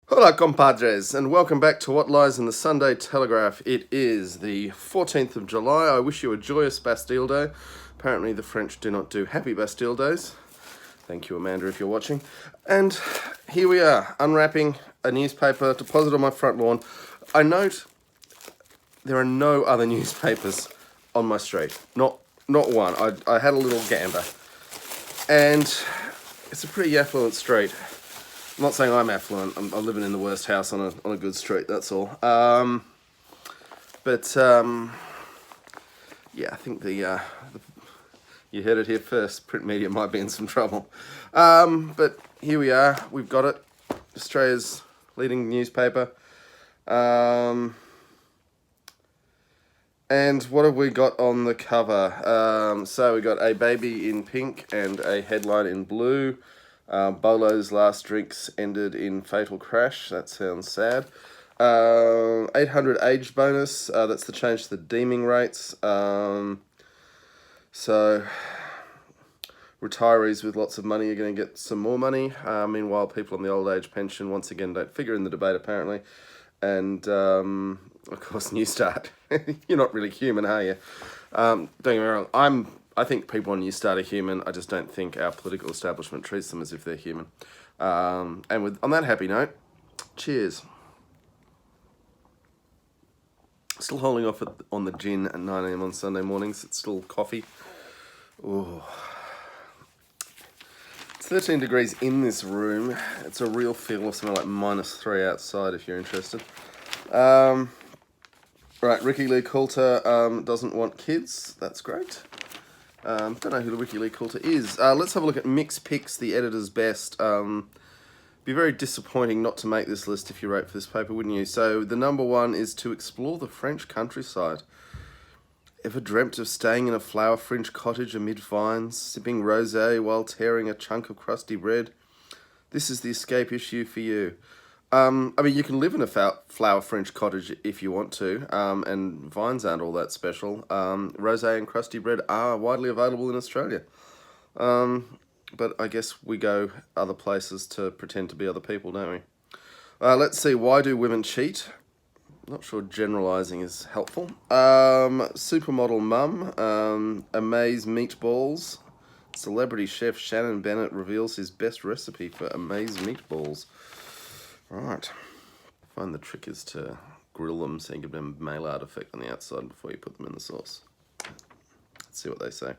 Hola, compadres, and welcome back to What Lies in the Sunday Telegraph. It is the 14th of July. I wish you a joyous Bastille Day. Apparently, the French do not do happy Bastille Days. Thank you, Amanda, if you're watching. And here we are, unwrapping a newspaper deposited on my front lawn. I note there are no other newspapers on my street. Not one. I had a little gander. And it's a pretty affluent street. I'm not saying I'm affluent. I'm living in the worst house on a good street. That's all. But yeah, I think you heard it here first. Print media might be in some trouble. But here we are. We've got it. Australia's leading newspaper. And what have we got on the cover? So we got a baby in pink and a headline in blue. Bolo's last drinks ended in fatal crash. That sounds sad. 800 age bonus. That's the change to the deeming rates. So retirees with lots of money are going to get some more money. Meanwhile, people on the old age pension once again don't figure in the debate apparently. And of course, New Start. You're not really human, are you? Don't get me wrong. I think people on New Start are human. I just don't think our political establishment treats them as if they're human. And on that happy note, cheers. Still holding off on the gin at 9 a.m. on Sunday mornings. It's still coffee. Ooh. It's 13 degrees in this room. It's a real feel of something like -3 outside if you're interested. Right, Ricky Lee Coulter doesn't want kids. That's great. Don't know who Ricky Lee Coulter is. Let's have a look at Mixed Picks, the editor's best. Be very disappointing not to make this list if you wrote for this paper, wouldn't you? So the number one is to explore the French countryside. Ever dreamt of staying in a flower-fringed cottage amid vines, sipping rosé while tearing a chunk of crusty bread? This is the escape issue for you. You can live in a flower-fringed cottage if you want to, and vines aren't all that special. Rosé and crusty bread are widely available in Australia. But I guess we go other places to pretend to be other people, don't we? Let's see, why do women cheat? Not sure generalising is helpful. Supermodel mum, Amaze meatballs. Celebrity chef Shannon Bennett reveals his best recipe for Amaze meatballs. Right. I find the trick is to grill them so you give them a Maillard effect on the outside before you put them in the sauce. Let's see what they say.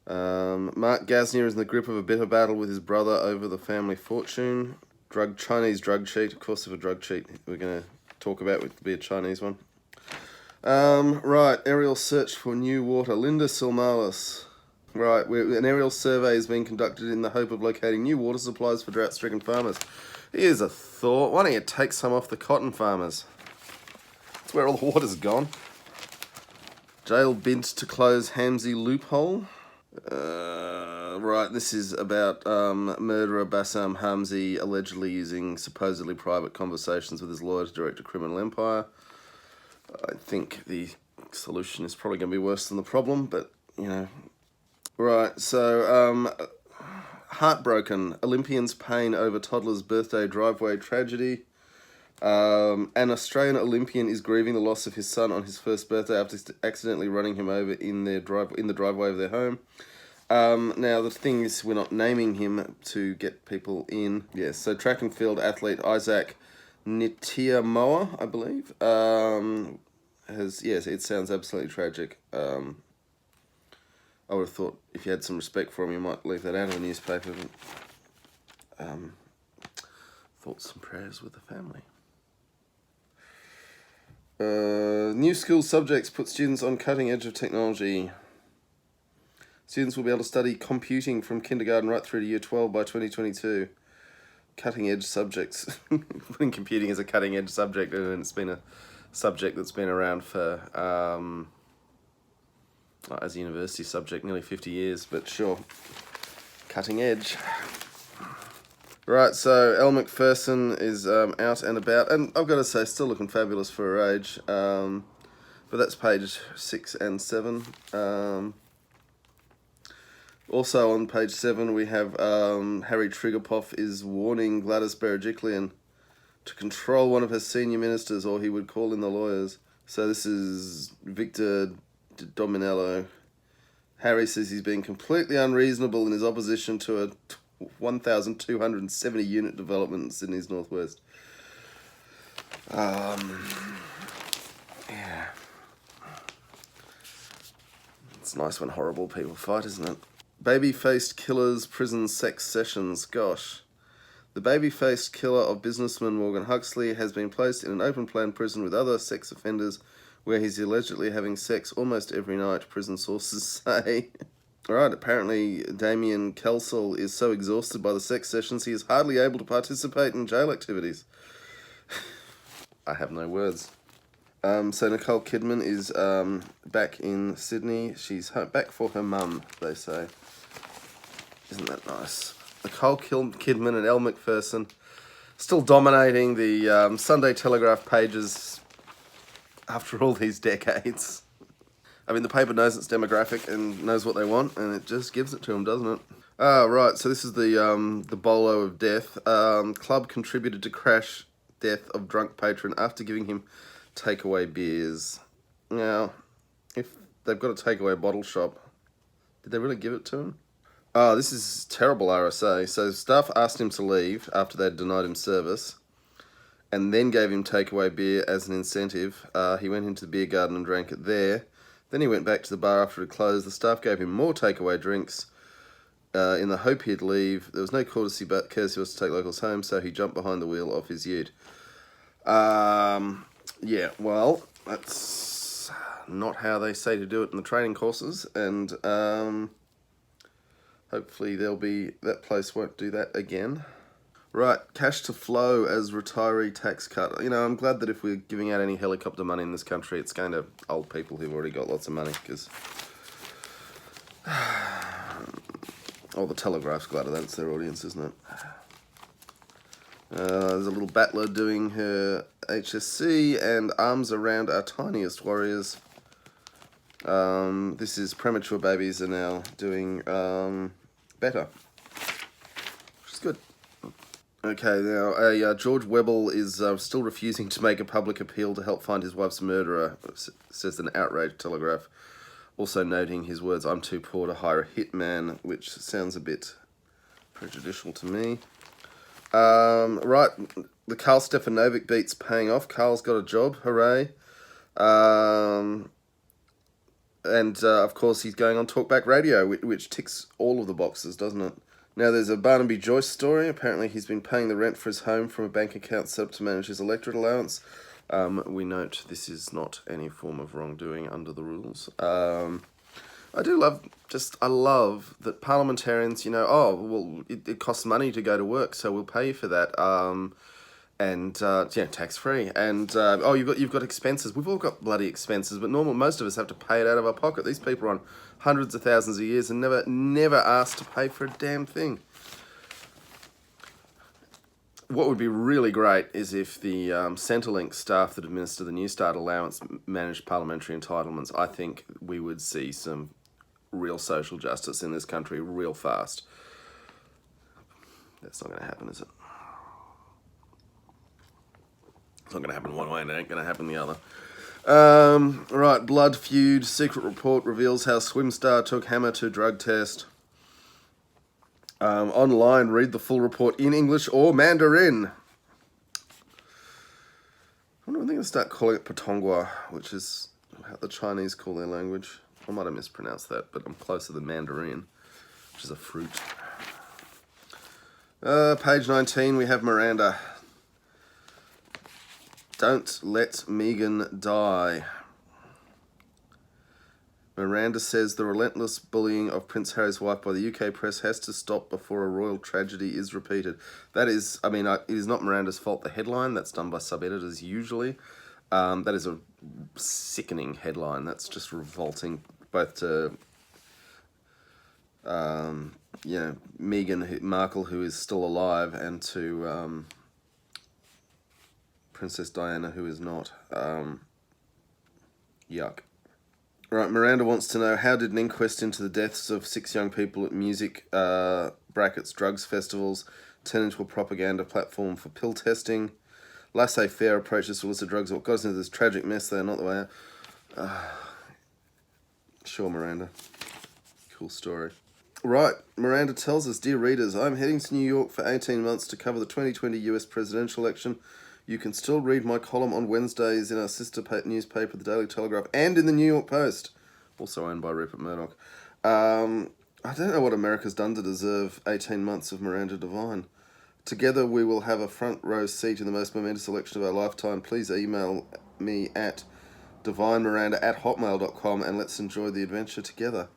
Mark Gasnier is in the grip of a bitter battle with his brother over the family fortune. Chinese drug cheat. Of course, if a drug cheat we're going to talk about would be a Chinese one. Right, aerial search for new water. Linda Silmalis. Right, an aerial survey is being conducted in the hope of locating new water supplies for drought-stricken farmers. Here's a thought. Why don't you take some off the cotton farmers? That's where all the water's gone. Jail bid to close Hamzy loophole. Right, this is about murderer Bassam Hamzy allegedly using supposedly private conversations with his lawyer to direct a criminal empire. I think the solution is probably going to be worse than the problem, but, you know. Right, so, heartbroken. Olympians' pain over toddler's birthday driveway tragedy. An Australian Olympian is grieving the loss of his son on his first birthday after accidentally running him over in the driveway of their home. Now, the thing is, we're not naming him to get people in. Yes, so track and field athlete Isaac Nitiamoa, I believe, it sounds absolutely tragic. I would have thought if you had some respect for him, you might leave that out of the newspaper. But, thoughts and prayers with the family. New school subjects put students on cutting edge of technology. Students will be able to study computing from kindergarten right through to year 12 by 2022. Cutting edge subjects. Putting computing as a cutting edge subject, and it's been a subject that's been around for, as a university subject, nearly 50 years, but sure. Cutting edge. Right, so Elle Macpherson is out and about, and I've got to say, still looking fabulous for her age. But that's page 6 and 7. Also on page 7 we have Harry Trigupoff is warning Gladys Berejiklian to control one of her senior ministers, or he would call in the lawyers. So this is Victor Dominello. Harry says he's been completely unreasonable in his opposition to a 1,270 unit development in Sydney's northwest. Yeah. It's nice when horrible people fight, isn't it? Baby-faced killer's prison sex sessions. Gosh. The baby-faced killer of businessman Morgan Huxley has been placed in an open-plan prison with other sex offenders where he's allegedly having sex almost every night, prison sources say. Alright, apparently Damien Kelsall is so exhausted by the sex sessions he is hardly able to participate in jail activities. I have no words. So Nicole Kidman is back in Sydney. She's back for her mum, they say. Isn't that nice? Nicole Kidman and Elle Macpherson still dominating the Sunday Telegraph pages after all these decades. I mean, the paper knows its demographic and knows what they want, and it just gives it to them, doesn't it? Right, so this is the bolo of death. Club contributed to crash death of drunk patron after giving him takeaway beers. Now, if they've got a takeaway bottle shop, did they really give it to him? This is terrible RSA. So staff asked him to leave after they'd denied him service, and then gave him takeaway beer as an incentive. He went into the beer garden and drank it there. Then he went back to the bar after it closed. The staff gave him more takeaway drinks in the hope he'd leave. There was no courtesy, but courtesy was to take locals home, so he jumped behind the wheel of his ute. Yeah, well, that's not how they say to do it in the training courses, and hopefully that place won't do that again. Right, cash to flow as retiree tax cut. You know, I'm glad that if we're giving out any helicopter money in this country, it's going to old people who've already got lots of money, because the Telegraph's glad of that. It's their audience, isn't it? There's a little battler doing her HSC, and arms around our tiniest warriors. This is premature babies are now doing better, which is good. Okay, now George Webble is still refusing to make a public appeal to help find his wife's murderer, says an outraged Telegraph. Also noting his words, "I'm too poor to hire a hitman," which sounds a bit prejudicial to me. Right, the Carl Stefanovic beat's paying off. Carl's got a job, hooray. And of course he's going on Talkback Radio, which ticks all of the boxes, doesn't it? Now there's a Barnaby Joyce story. Apparently he's been paying the rent for his home from a bank account set up to manage his electorate allowance. We note this is not any form of wrongdoing under the rules. I love that parliamentarians, it costs money to go to work, so we'll pay you for that. Tax free. And you've got expenses. We've all got bloody expenses, but most of us have to pay it out of our pocket. These people are on hundreds of thousands of years and never asked to pay for a damn thing. What would be really great is if the Centrelink staff that administer the New Start allowance managed parliamentary entitlements. I think we would see some real social justice in this country real fast. That's not going to happen, is it? It's not going to happen one way and it ain't going to happen the other. Right, blood feud. Secret report reveals how swim star took hammer to drug test. Online, read the full report in English or Mandarin. I think I'll start calling it Patongua, which is how the Chinese call their language. I might have mispronounced that, but I'm closer than Mandarin, which is a fruit. Page 19, we have Miranda. Don't let Megan die. Miranda says the relentless bullying of Prince Harry's wife by the UK press has to stop before a royal tragedy is repeated. That is, it is not Miranda's fault, the headline. That's done by sub-editors usually. That is a sickening headline. That's just revolting, both to Meghan Markle, who is still alive, and to Princess Diana, who is not. Yuck. Right, Miranda wants to know, how did an inquest into the deaths of 6 young people at music (drugs) festivals turn into a propaganda platform for pill testing? laissez-faire approaches to illicit drugs. What got us into this tragic mess, they're not the way out. Sure, Miranda. Cool story. Right, Miranda tells us, Dear readers, I'm heading to New York for 18 months to cover the 2020 US presidential election. You can still read my column on Wednesdays in our sister newspaper, the Daily Telegraph, and in the New York Post, also owned by Rupert Murdoch. I don't know what America's done to deserve 18 months of Miranda Devine. Together we will have a front row seat in the most momentous election of our lifetime. Please email me at divinemiranda@hotmail.com and let's enjoy the adventure together.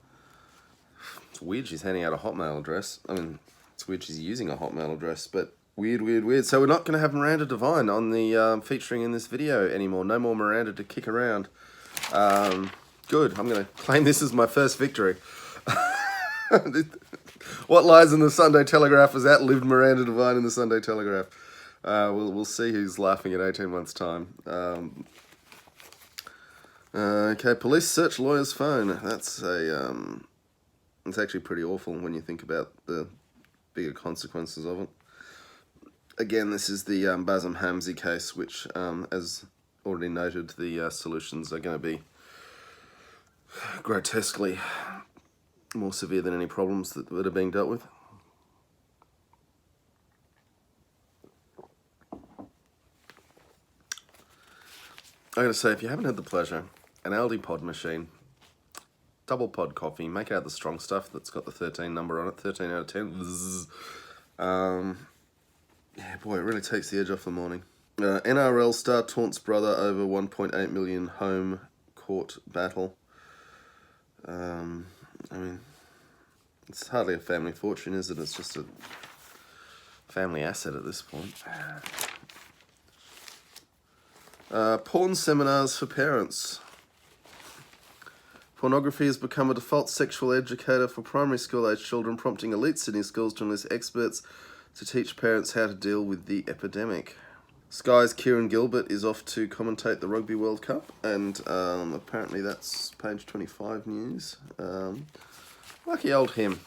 It's weird she's handing out a Hotmail address. I mean, it's weird she's using a Hotmail address, but weird. So we're not going to have Miranda Devine on the featuring in this video anymore. No more Miranda to kick around. Good. I'm going to claim this as my first victory. What lies in the Sunday Telegraph has outlived Miranda Devine in the Sunday Telegraph. We'll see who's laughing in 18 months' time. Okay, police search lawyer's phone. That's it's actually pretty awful when you think about the bigger consequences of it. Again, this is the Bassem Hamzy case, which, as already noted, the solutions are going to be grotesquely more severe than any problems that are being dealt with. I gotta say, if you haven't had the pleasure, an Aldi pod machine, double pod coffee, make out the strong stuff that's got the 13 number on it, 13 out of 10. Yeah, boy, it really takes the edge off the morning. NRL star taunts brother over 1.8 million home court battle. I mean, it's hardly a family fortune, is it? It's just a family asset at this point. Porn seminars for parents. Pornography has become a default sexual educator for primary school age children, prompting elite Sydney schools to enlist experts to teach parents how to deal with the epidemic. Sky's Kieran Gilbert is off to commentate the Rugby World Cup, and apparently that's page 25 news. Lucky old him.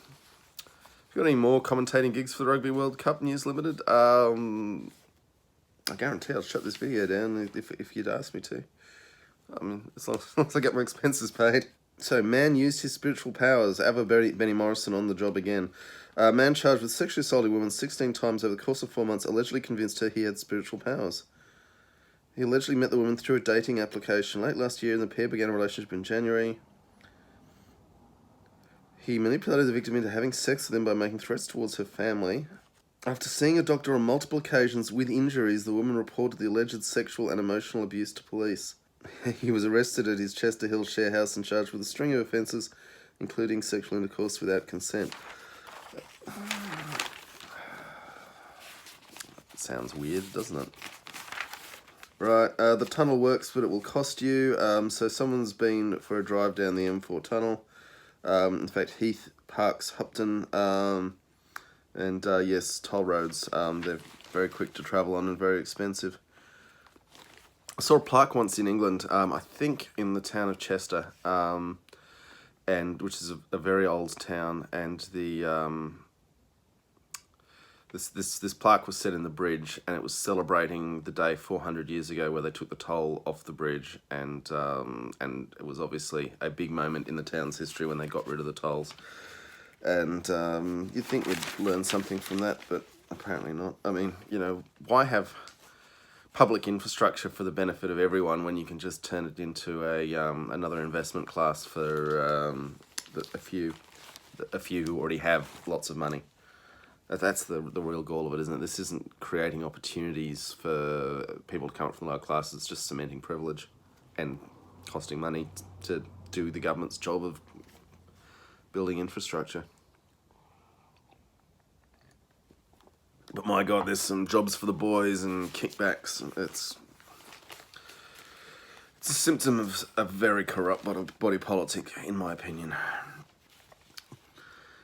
If you got any more commentating gigs for the Rugby World Cup, News Limited, I guarantee I'll shut this video down if you'd ask me to. I mean, as long as I get my expenses paid. So, man used his spiritual powers. Ava Benny Morrison on the job again. Man charged with sexually assaulting women 16 times over the course of 4 months allegedly convinced her he had spiritual powers. He allegedly met the woman through a dating application late last year, and the pair began a relationship in January. He manipulated the victim into having sex with him by making threats towards her family. After seeing a doctor on multiple occasions with injuries, the woman reported the alleged sexual and emotional abuse to police. He was arrested at his Chester Hill share house and charged with a string of offences, including sexual intercourse without consent. Sounds weird, doesn't it? Right, the tunnel works, but it will cost you. So someone's been for a drive down the M4 tunnel. In fact, Heath, Parks, Hupton, and yes, toll roads. They're very quick to travel on and very expensive. I saw a plaque once in England, I think in the town of Chester, and which is a very old town, and the this plaque was set in the bridge, and it was celebrating the day 400 years ago where they took the toll off the bridge, and it was obviously a big moment in the town's history when they got rid of the tolls. And you'd think we'd learn something from that, but apparently not. I mean, you know, why have public infrastructure for the benefit of everyone when you can just turn it into another investment class for a few who already have lots of money? That's the real goal of it, isn't it? This isn't creating opportunities for people to come up from lower classes. It's just cementing privilege and costing money to do the government's job of building infrastructure. But my God, there's some jobs for the boys and kickbacks. It's a symptom of a very corrupt body politic, in my opinion.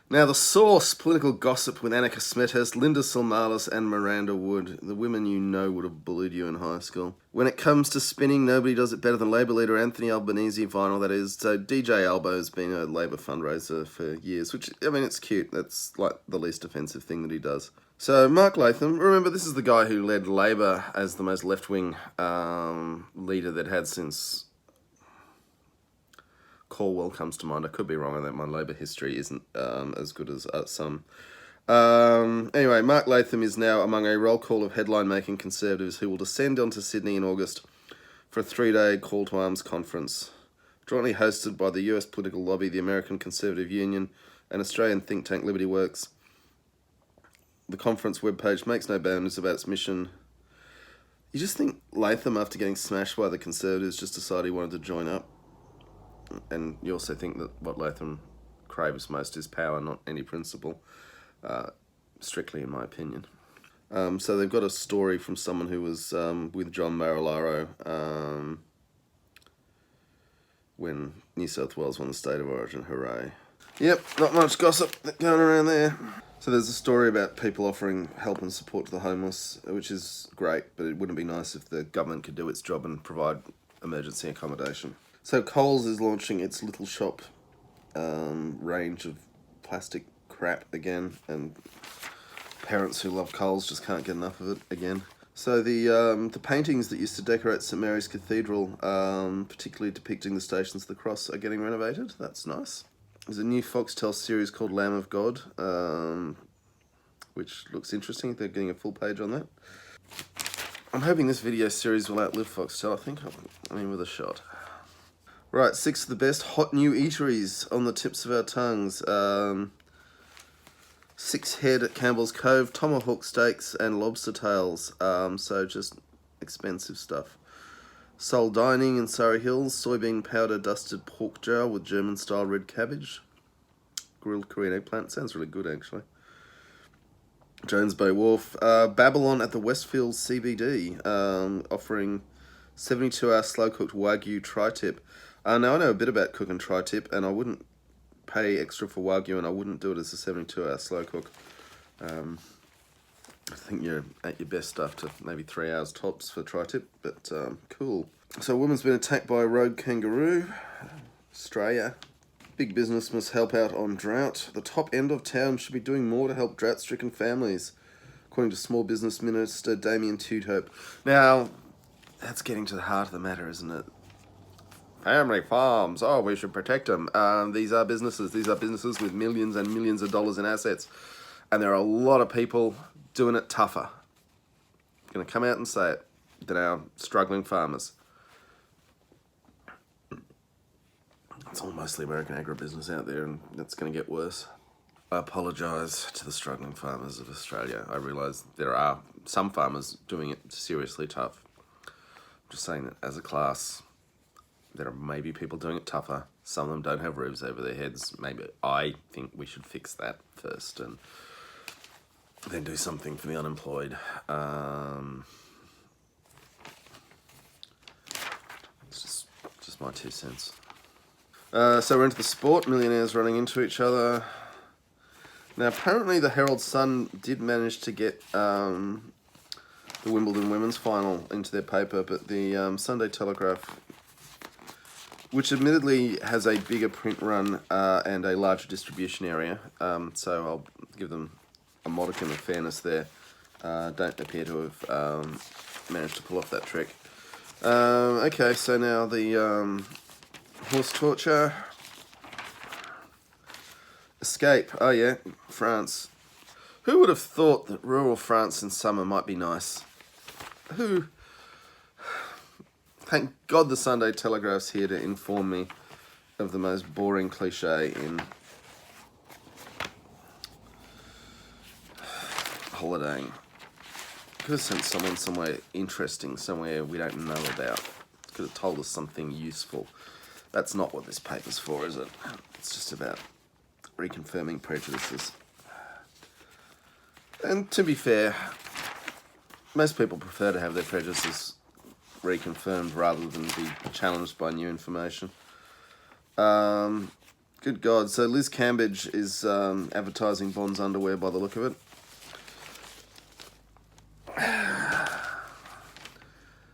Now, the source, political gossip with Annika Smethurst, Linda Silmalis, and Miranda Wood. The women you know would have bullied you in high school. When it comes to spinning, nobody does it better than Labor leader Anthony Albanese vinyl, that is. So DJ Albo's been a Labor fundraiser for years, which, I mean, it's cute. That's like the least offensive thing that he does. So Mark Latham, remember this is the guy who led Labor as the most left-wing leader they'd had since Caldwell comes to mind. I could be wrong on that. My Labor history isn't as good as some. Anyway, Mark Latham is now among a roll call of headline-making Conservatives who will descend onto Sydney in August for a 3-day call to arms conference, jointly hosted by the US political lobby, the American Conservative Union, and Australian think tank Liberty Works. The conference webpage makes no boundaries about its mission. You just think Latham, after getting smashed by the Conservatives, just decided he wanted to join up. And you also think that what Latham craves most is power, not any principle, strictly in my opinion. So they've got a story from someone who was with John Barilaro when New South Wales won the State of Origin. Hooray. Yep, not much gossip going around there. So there's a story about people offering help and support to the homeless, which is great, but it wouldn't be nice if the government could do its job and provide emergency accommodation. So Coles is launching its Little Shop range of plastic crap again, and parents who love Coles just can't get enough of it again. So the paintings that used to decorate St Mary's Cathedral, particularly depicting the Stations of the Cross, are getting renovated. That's nice. There's a new Foxtel series called Lamb of God, which looks interesting. They're getting a full page on that. I'm hoping this video series will outlive Foxtel. I think I'm in with a shot. Right, 6 of the best hot new eateries on the tips of our tongues. 6 Head at Campbell's Cove, tomahawk steaks and lobster tails. So just expensive stuff. Soul Dining in Surrey Hills, soybean powder dusted pork jar with German style red cabbage. Grilled Korean eggplant, sounds really good actually. Jones Bay Wharf. Babylon at the Westfield CBD, offering 72-hour slow-cooked Wagyu tri-tip. Now I know a bit about cooking tri-tip, and I wouldn't pay extra for Wagyu, and I wouldn't do it as a 72-hour slow cook. I think you're at your best after maybe 3 hours tops for tri-tip, but cool. So a woman's been attacked by a rogue kangaroo. Australia. Big business must help out on drought. The top end of town should be doing more to help drought-stricken families, according to Small Business Minister Damien Tudhope. Now, that's getting to the heart of the matter, isn't it? Family farms, oh, we should protect them. These are businesses. These are businesses with millions and millions of dollars in assets. And there are a lot of people doing it tougher. I'm going to come out and say it, than our struggling farmers. It's all mostly American agribusiness out there, and that's going to get worse. I apologise to the struggling farmers of Australia. I realise there are some farmers doing it seriously tough. I'm just saying that as a class, there are maybe people doing it tougher. Some of them don't have roofs over their heads. Maybe I think we should fix that first and then do something for the unemployed. It's just my 2 cents. So we're into the sport. Millionaires running into each other. Now, apparently the Herald Sun did manage to get the Wimbledon women's final into their paper, but the Sunday Telegraph, which admittedly has a bigger print run and a larger distribution area, so I'll give them a modicum of fairness there, don't appear to have managed to pull off that trick. Okay, so now the horse torture. Escape. Oh yeah, France. Who would have thought that rural France in summer might be nice? Who? Thank God the Sunday Telegraph's here to inform me of the most boring cliche in holidaying. Could have sent someone somewhere interesting, somewhere we don't know about. Could have told us something useful. That's not what this paper's for, is it? It's just about reconfirming prejudices. And to be fair, most people prefer to have their prejudices reconfirmed rather than be challenged by new information. Good God. So Liz Cambridge is advertising Bond's underwear by the look of it.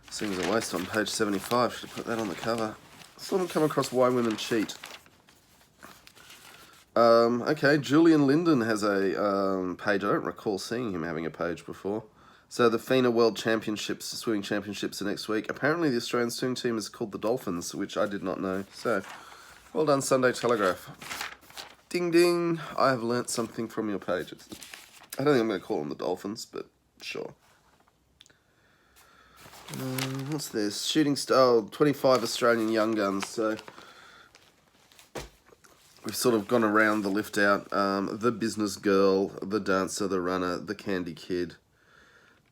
Seems a waste on page 75. Should have put that on the cover. Still haven't come across Why Women Cheat. Okay, Julian Linden has a page. I don't recall seeing him having a page before. So the FINA World Championships, Swimming Championships are next week. Apparently the Australian swimming team is called the Dolphins, which I did not know. So, well done, Sunday Telegraph. Ding ding, I have learnt something from your pages. I don't think I'm going to call them the Dolphins, but sure. What's this? Shooting star, 25 Australian young guns. So we've sort of gone around the lift out. The business girl, the dancer, the runner, the candy kid,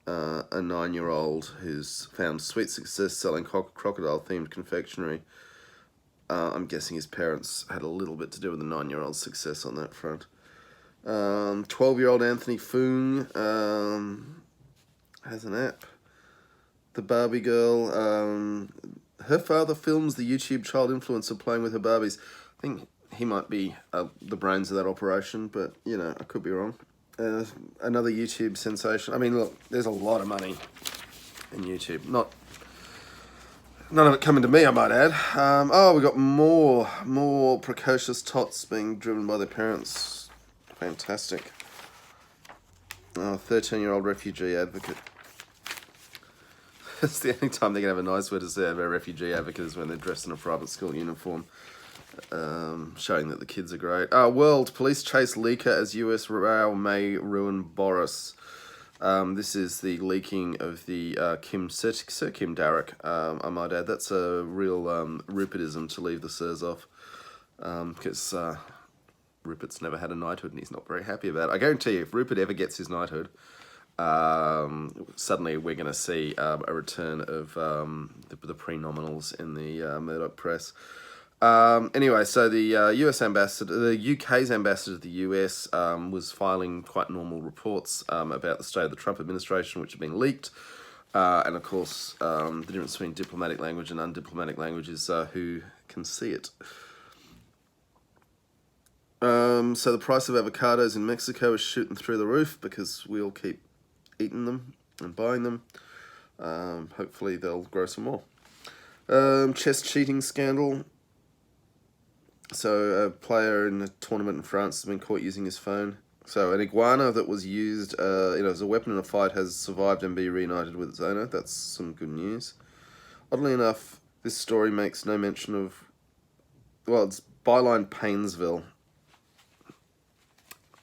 a 9-year-old who's found sweet success selling crocodile-themed confectionery. I'm guessing his parents had a little bit to do with the 9-year-old's success on that front. 12-year-old Anthony Foong has an app. The Barbie girl, her father films the YouTube child influencer playing with her Barbies. I think he might be the brains of that operation, but, you know, I could be wrong. Another YouTube sensation. I mean, look, there's a lot of money in YouTube. None of it coming to me, I might add. We got more precocious tots being driven by their parents. Fantastic. 13-year-old refugee advocate. It's the only time they can have a nice word to say about a refugee advocate is when they're dressed in a private school uniform, showing that the kids are great. World police chase leaker as US row may ruin Boris. This is the leaking of the Sir Kim Darroch, I might add. That's a real Rupertism to leave the Sirs off, because Rupert's never had a knighthood and he's not very happy about it. I guarantee you, if Rupert ever gets his knighthood, suddenly we're going to see a return of the pre-nominals in the Murdoch press. Anyway, so the US ambassador, the UK's ambassador to the US, was filing quite normal reports about the state of the Trump administration, which have been leaked. And of course, the difference between diplomatic language and undiplomatic language is who can see it. So the price of avocados in Mexico is shooting through the roof because we all keep eating them and buying them. Hopefully they'll grow some more. Chess cheating scandal. So a player in a tournament in France has been caught using his phone. So an iguana that was used as a weapon in a fight has survived and been reunited with its owner. That's some good news. Oddly enough, this story makes no mention of, it's byline Painesville.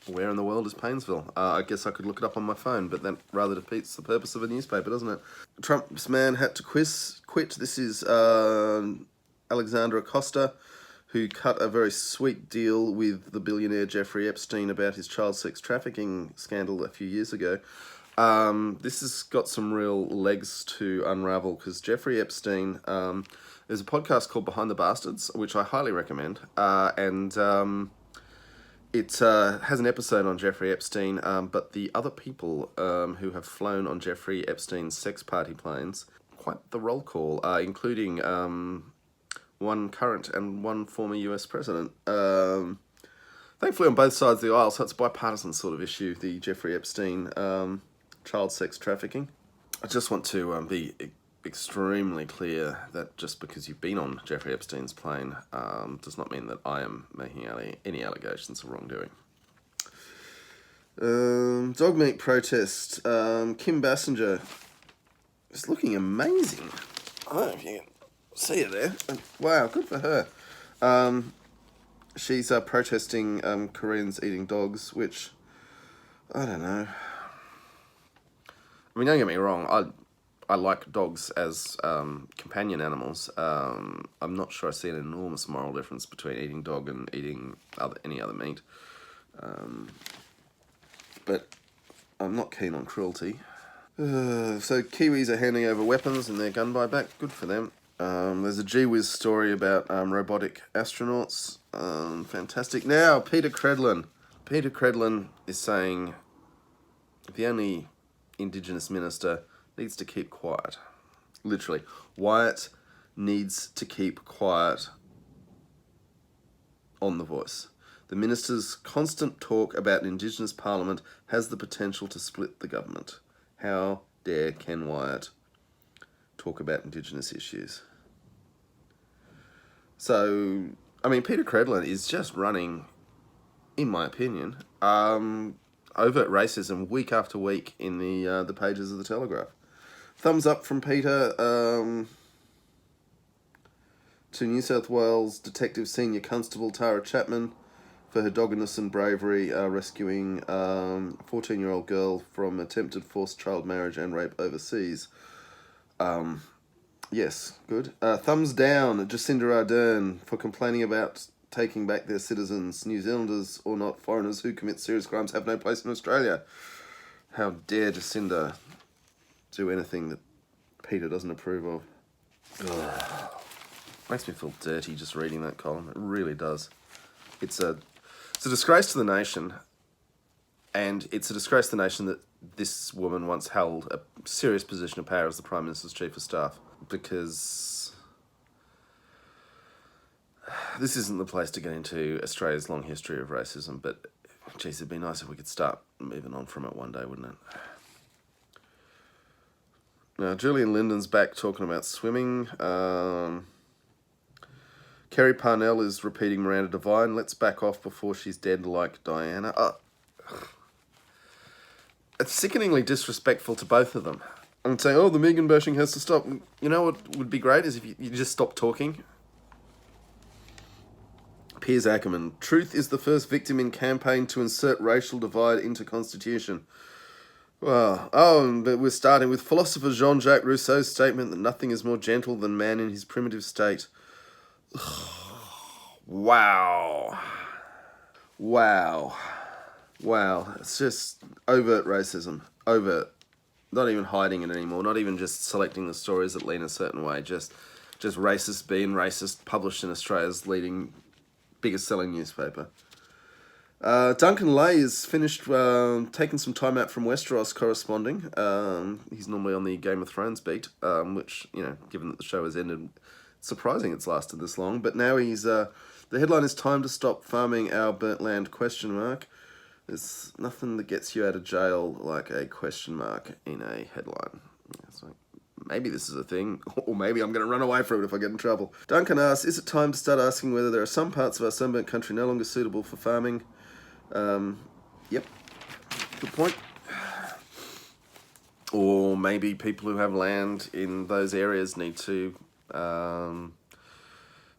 Where in the world is Painesville? I guess I could look it up on my phone, but that rather defeats the purpose of a newspaper, doesn't it? Trump's man had to quit. This is Alexandra Acosta, who cut a very sweet deal with the billionaire Jeffrey Epstein about his child sex trafficking scandal a few years ago. This has got some real legs to unravel, because Jeffrey Epstein, there's a podcast called Behind the Bastards, which I highly recommend, and it has an episode on Jeffrey Epstein, but the other people who have flown on Jeffrey Epstein's sex party planes, quite the roll call, including one current and one former US president. Thankfully on both sides of the aisle, so it's a bipartisan sort of issue, the Jeffrey Epstein child sex trafficking. I just want to be extremely clear that just because you've been on Jeffrey Epstein's plane does not mean that I am making any allegations of wrongdoing. Dog meat protest. Kim Basinger is looking amazing. I don't know if you can see her there. Wow, good for her. She's protesting Koreans eating dogs, which, I don't know. I mean, don't get me wrong, I like dogs as companion animals. I'm not sure I see an enormous moral difference between eating dog and eating any other meat. But I'm not keen on cruelty. So Kiwis are handing over weapons in their gun buyback. Good for them. There's a gee whiz story about robotic astronauts. Fantastic. Now, Peter Credlin. Peter Credlin is saying the only Indigenous minister needs to keep quiet. Literally. Wyatt needs to keep quiet on The Voice. The minister's constant talk about an Indigenous parliament has the potential to split the government. How dare Ken Wyatt talk about Indigenous issues? So, I mean, Peter Credlin is just running in my opinion, overt racism week after week in the pages of the Telegraph. Thumbs up from Peter to New South Wales Detective Senior Constable Tara Chapman for her doggedness and bravery rescuing 14-year-old girl from attempted forced child marriage and rape overseas. Yes, good. Thumbs down, Jacinda Ardern for complaining about taking back their citizens. New Zealanders or not, foreigners who commit serious crimes have no place in Australia. How dare Jacinda do anything that Peter doesn't approve of. Ugh. Makes me feel dirty just reading that column. It really does. It's a disgrace to the nation, and it's a disgrace to the nation that this woman once held a serious position of power as the Prime Minister's Chief of Staff, because this isn't the place to get into Australia's long history of racism, but geez, it'd be nice if we could start moving on from it one day, wouldn't it? Now, Julian Linden's back talking about swimming. Kerry Parnell is repeating Miranda Devine. Let's back off before she's dead like Diana. It's sickeningly disrespectful to both of them. I'm saying, oh, the Megan bashing has to stop. You know what would be great is if you just stop talking. Piers Ackerman. Truth is the first victim in campaign to insert racial divide into Constitution. Well, but we're starting with philosopher Jean-Jacques Rousseau's statement that nothing is more gentle than man in his primitive state. Wow. It's just overt racism. Overt. Not even hiding it anymore. Not even just selecting the stories that lean a certain way. Just racist being racist, published in Australia's biggest selling newspaper. Duncan Lay is finished taking some time out from Westeros corresponding. He's normally on the Game of Thrones beat, which, given that the show has ended, surprising it's lasted this long. But now he's the headline is "Time to Stop Farming Our Burnt Land?" ? There's nothing that gets you out of jail like a question mark in a headline. It's like, maybe this is a thing, or maybe I'm going to run away from it if I get in trouble. Duncan asks, is it time to start asking whether there are some parts of our sunburnt country no longer suitable for farming? Yep, good point. Or maybe people who have land in those areas need to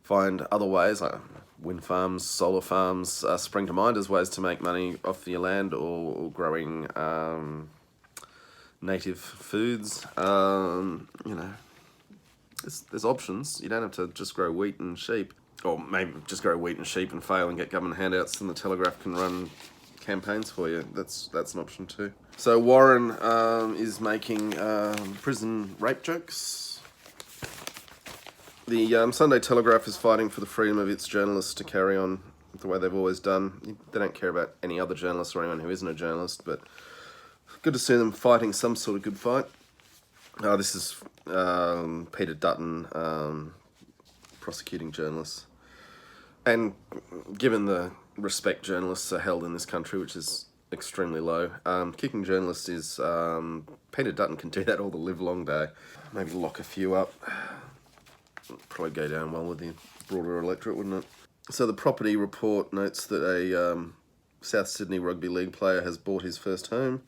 find other ways, like wind farms, solar farms, spring to mind as ways to make money off your land, or growing native foods. There's options. You don't have to just grow wheat and sheep, or maybe just grow wheat and sheep and fail and get government handouts, and the Telegraph can run campaigns for you. That's an option too. So Warren is making prison rape jokes. The Sunday Telegraph is fighting for the freedom of its journalists to carry on the way they've always done. They don't care about any other journalists or anyone who isn't a journalist, but good to see them fighting some sort of good fight. This is Peter Dutton prosecuting journalists. And given the respect journalists are held in this country, which is extremely low, kicking journalists is... Peter Dutton can do that all the live long day. Maybe lock a few up. Probably go down well with the broader electorate, wouldn't it? So the property report notes that a South Sydney Rugby League player has bought his first home.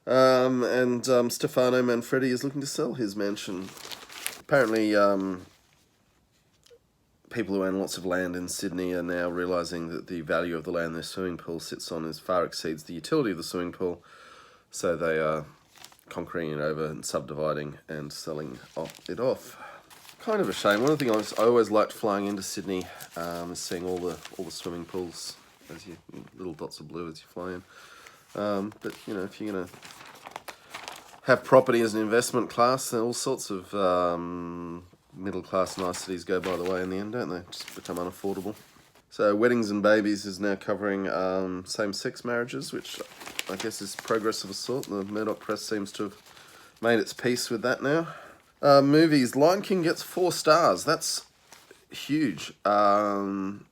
And Stefano Manfredi is looking to sell his mansion. Apparently, people who own lots of land in Sydney are now realising that the value of the land their swimming pool sits on far exceeds the utility of the swimming pool. So they are concreting it over and subdividing and selling it off. Kind of a shame. One of the things I always liked flying into Sydney is seeing all the swimming pools as you little dots of blue as you fly in. But if you're gonna have property as an investment class, then all sorts of middle class niceties go by the way in the end, don't they? Just become unaffordable. So Weddings and Babies is now covering same-sex marriages, which I guess is progress of a sort. The Murdoch press seems to have made its peace with that now. Movies. Lion King gets 4 stars. That's huge. And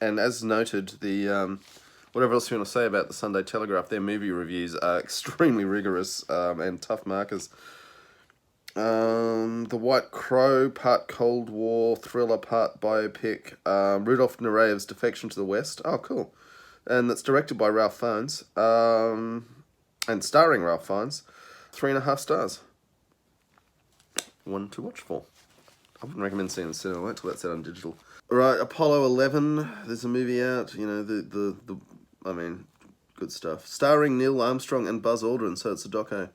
as noted, the whatever else you want to say about the Sunday Telegraph, their movie reviews are extremely rigorous and tough markers. The White Crow, part Cold War thriller, part biopic. Rudolph Nureyev's Defection to the West. Oh, cool. and that's directed by Ralph Fiennes, and starring Ralph Fiennes. 3.5 stars. One to watch for. I wouldn't recommend seeing it in the cinema. Wait till that's out on digital. Right, Apollo 11. There's a movie out. You know, I mean, good stuff. Starring Neil Armstrong and Buzz Aldrin, so it's a doco.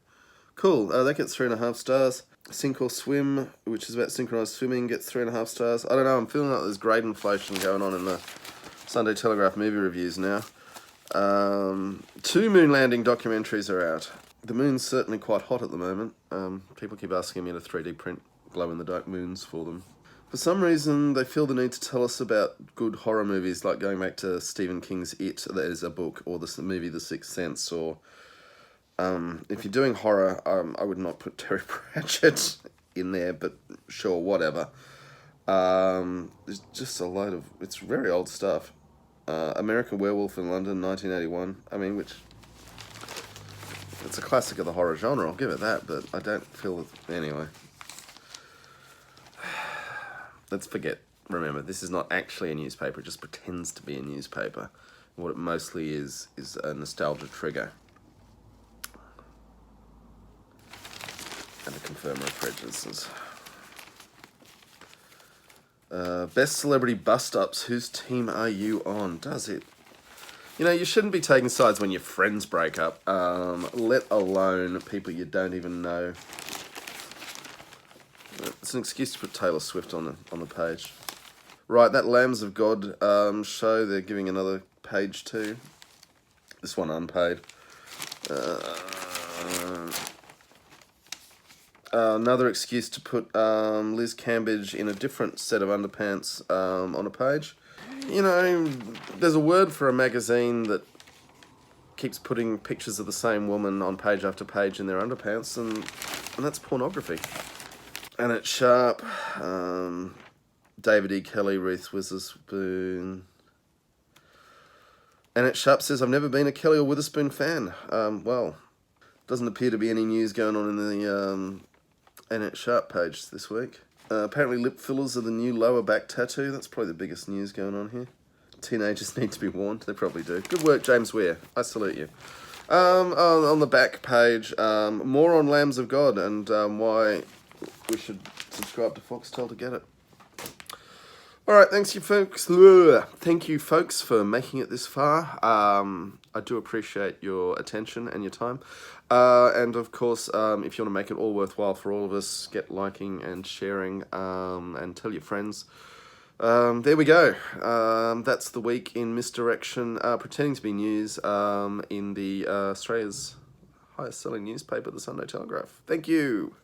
Cool. That gets 3.5 stars. Sink or Swim, which is about synchronized swimming, gets 3.5 stars. I don't know. I'm feeling like there's grade inflation going on in the Sunday Telegraph movie reviews now. 2 moon landing documentaries are out. The moon's certainly quite hot at the moment. People keep asking me to 3D print glow-in-the-dark moons for them. For some reason, they feel the need to tell us about good horror movies, like going back to Stephen King's It, that is a book, or the movie The Sixth Sense, or... if you're doing horror, I would not put Terry Pratchett in there, but sure, whatever. There's just a load of... It's very old stuff. American Werewolf in London, 1981. I mean, which... It's a classic of the horror genre, I'll give it that, but I don't feel... Anyway. Let's forget. Remember, this is not actually a newspaper, it just pretends to be a newspaper. What it mostly is a nostalgia trigger. And a confirmer of prejudices. Best celebrity bust-ups. Whose team are you on? Does it? You know, you shouldn't be taking sides when your friends break up, let alone people you don't even know. It's an excuse to put Taylor Swift on the page. Right, that Lambs of God show, they're giving another page to. This one unpaid. Another excuse to put Liz Cambridge in a different set of underpants on a page. You know, there's a word for a magazine that keeps putting pictures of the same woman on page after page in their underpants, and that's pornography. And it's Sharp, David E. Kelly, Ruth Witherspoon. And it Sharp says, I've never been a Kelly or Witherspoon fan. Well, doesn't appear to be any news going on in the Annette Sharp page this week. Apparently lip fillers are the new lower back tattoo. That's probably the biggest news going on here. Teenagers need to be warned. They probably do. Good work, James Weir. I salute you. On the back page, more on Lambs of God and why we should subscribe to Foxtel to get it. All right, thank you, folks. Thank you, folks, for making it this far. I do appreciate your attention and your time. And of course, if you want to make it all worthwhile for all of us, get liking and sharing, and tell your friends. There we go. That's the week in misdirection, pretending to be news in the Australia's highest selling newspaper, the Sunday Telegraph. Thank you.